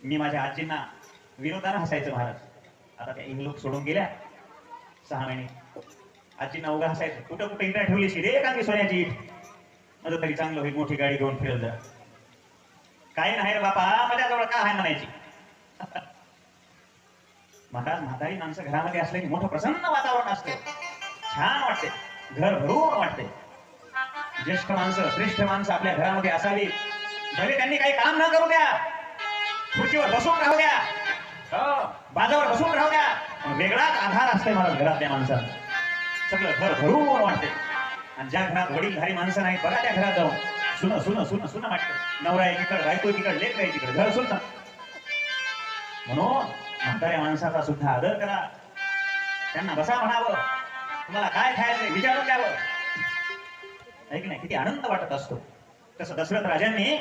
मी माझ्या आजींना विनोदानं हसायचं महाराज. आता त्या इंग्लोक सोडून गेल्या 6 महिने. आजींना उगा हसायचं, कुठं कुठं इंटा ठेवली रे एखादी सोन्याची इट, माझं तरी चांगलं होईल मोठी गाडी घेऊन फिरल जा. काही नाही रे बापा, माझ्याजवळ का आहे म्हणायची. महाराज म्हातारी माणसं घरामध्ये असले की मोठं प्रसन्न वातावरण असते, छान वाटते, घर भरून वाटते. ज्येष्ठ माणसं श्रेष्ठ माणसं आपल्या घरामध्ये असावी, भले त्यांनी काही काम न करू द्या, खुर्चीवर बसून राहू द्या, बाजावर बसून राहू द्या, वेगळाच आधार असते मला घरातल्या माणसाला. सगळं घर भरून वाटते. आणि ज्या घरात वडीलधारी माणसं नाहीत बघा त्या घरात जाऊन सुन सुन सुन सुन वाटते. नवरा एकीकडे, बायको एकीकडे, लेक आहे तिकडे, घर सुन. म्हणून म्हाताऱ्या माणसाचा सुद्धा आदर करा, त्यांना बसा म्हणावं, तुम्हाला काय खायचंय विचारून द्यावं. ऐक नाही, किती आनंद वाटत असतो. तसं दशरथ राजांनी